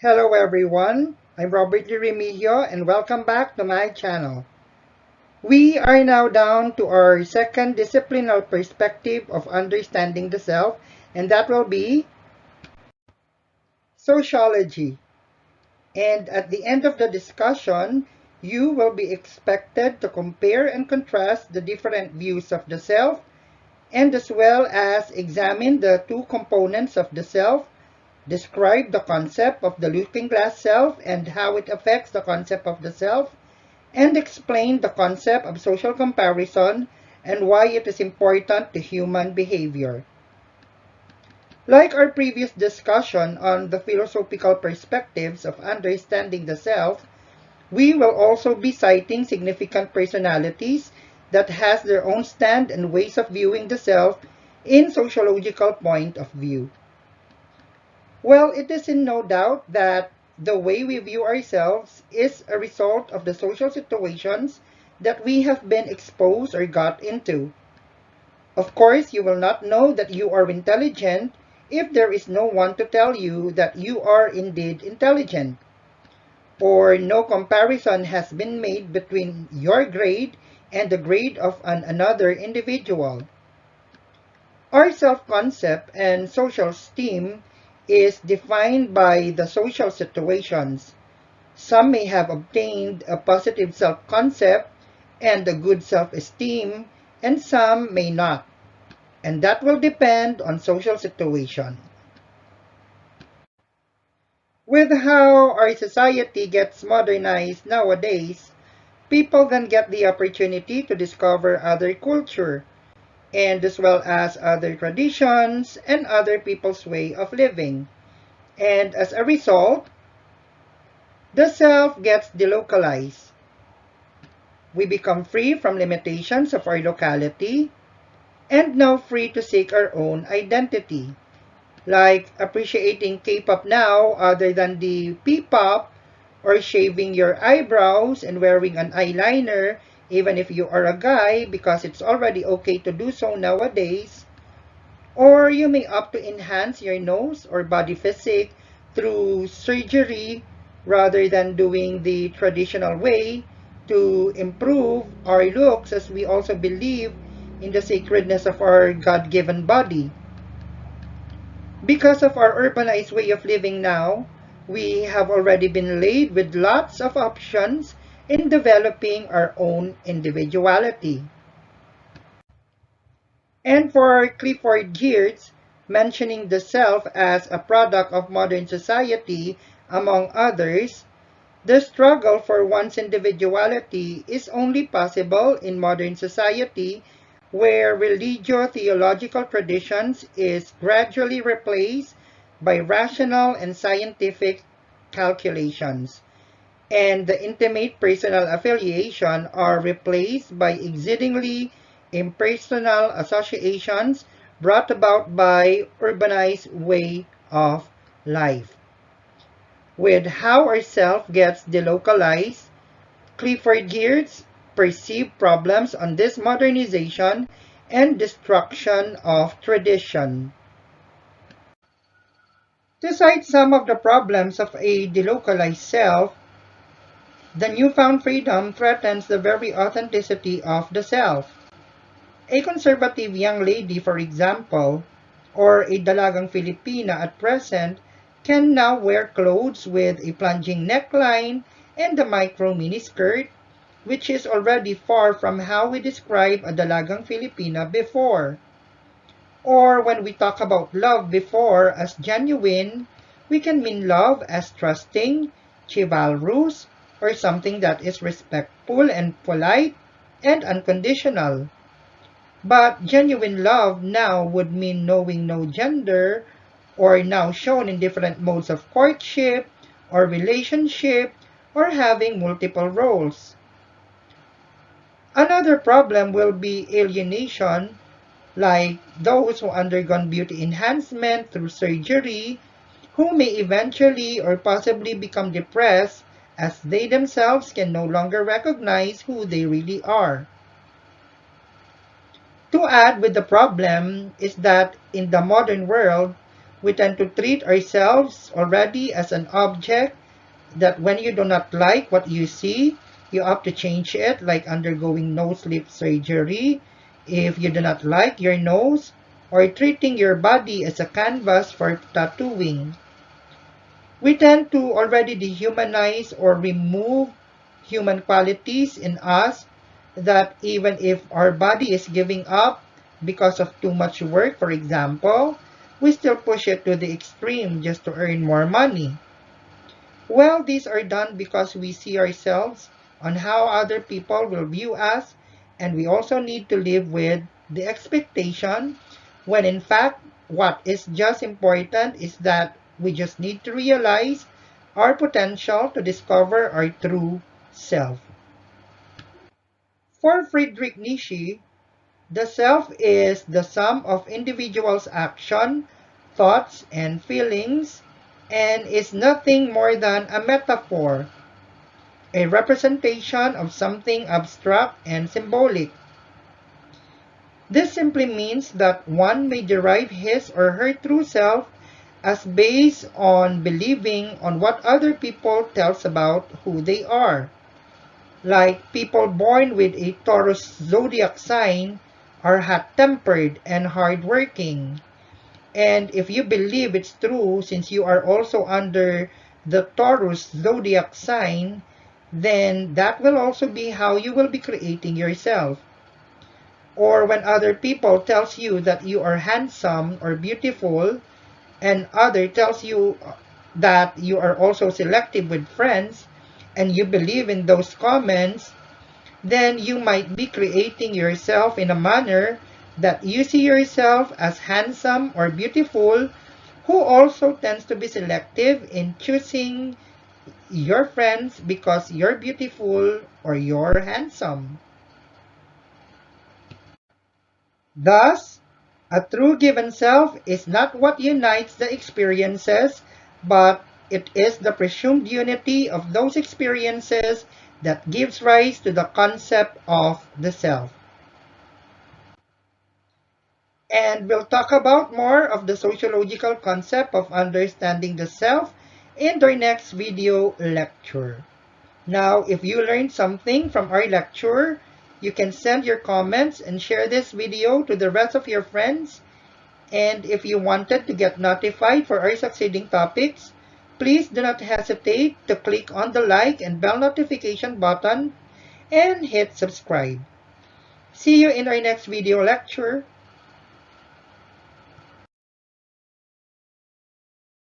Hello everyone, I'm Robert Remigio and welcome back to my channel. We are now down to our second disciplinal perspective of understanding the self, and that will be sociology. And at the end of the discussion, you will be expected to compare and contrast the different views of the self, and as well as examine the two components of the self, describe the concept of the looking glass self and how it affects the concept of the self, and explain the concept of social comparison and why it is important to human behavior. Like our previous discussion on the philosophical perspectives of understanding the self, we will also be citing significant personalities that has their own stand and ways of viewing the self in sociological point of view. Well, it is in no doubt that the way we view ourselves is a result of the social situations that we have been exposed or got into. Of course, you will not know that you are intelligent if there is no one to tell you that you are indeed intelligent, or no comparison has been made between your grade and the grade of another individual. Our self-concept and social esteem is defined by the social situations. Some may have obtained a positive self-concept and a good self-esteem, and some may not. And that will depend on social situation. With how our society gets modernized nowadays, people then get the opportunity to discover other culture, and as well as other traditions and other people's way of living. And as a result, the self gets delocalized. We become free from limitations of our locality and now free to seek our own identity, like appreciating K-pop now other than the P-pop, or shaving your eyebrows and wearing an eyeliner even if you are a guy because it's already okay to do so nowadays. Or you may opt to enhance your nose or body physique through surgery rather than doing the traditional way to improve our looks, as we also believe in the sacredness of our God-given body. Because of our urbanized way of living now, we have already been laid with lots of options in developing our own individuality. And for Clifford Geertz, mentioning the self as a product of modern society, among others, the struggle for one's individuality is only possible in modern society where religio-theological traditions is gradually replaced by rational and scientific calculations, and the intimate personal affiliation are replaced by exceedingly impersonal associations brought about by urbanized way of life. With how our self gets delocalized, Clifford Geertz perceived problems on this modernization and destruction of tradition. To cite some of the problems of a delocalized self, the newfound freedom threatens the very authenticity of the self. A conservative young lady, for example, or a dalagang Filipina at present, can now wear clothes with a plunging neckline and a micro miniskirt, which is already far from how we describe a dalagang Filipina before. Or when we talk about love before as genuine, we can mean love as trusting, chivalrous, or something that is respectful and polite and unconditional. But genuine love now would mean knowing no gender, or now shown in different modes of courtship or relationship, or having multiple roles. Another problem will be alienation, like those who undergone beauty enhancement through surgery, who may eventually or possibly become depressed as they themselves can no longer recognize who they really are. To add with the problem is that in the modern world, We tend to treat ourselves already as an object that when you do not like what you see, you opt to change it, like undergoing nose lift surgery if you do not like your nose, or treating your body as a canvas for tattooing. We tend to already dehumanize or remove human qualities in us that even if our body is giving up because of too much work, for example, we still push it to the extreme just to earn more money. Well, these are done because we see ourselves on how other people will view us, and we also need to live with the expectation when in fact what is just important is that we just need to realize our potential to discover our true self. For Friedrich Nietzsche, the self is the sum of individuals' action, thoughts, and feelings, and is nothing more than a metaphor, a representation of something abstract and symbolic. This simply means that one may derive his or her true self as based on believing on what other people tells about who they are. Like people born with a Taurus zodiac sign are hot-tempered and hard-working. And if you believe it's true, since you are also under the Taurus zodiac sign, then that will also be how you will be creating yourself. Or when other people tells you that you are handsome or beautiful, and other tells you that you are also selective with friends, and you believe in those comments, then you might be creating yourself in a manner that you see yourself as handsome or beautiful, who also tends to be selective in choosing your friends because you're beautiful or you're handsome. Thus, a true given self is not what unites the experiences, but it is the presumed unity of those experiences that gives rise to the concept of the self. And we'll talk about more of the sociological concept of understanding the self in our next video lecture. Now, if you learned something from our lecture, you can send your comments and share this video to the rest of your friends. And if you wanted to get notified for our succeeding topics, please do not hesitate to click on the like and bell notification button and hit subscribe. See you in our next video lecture.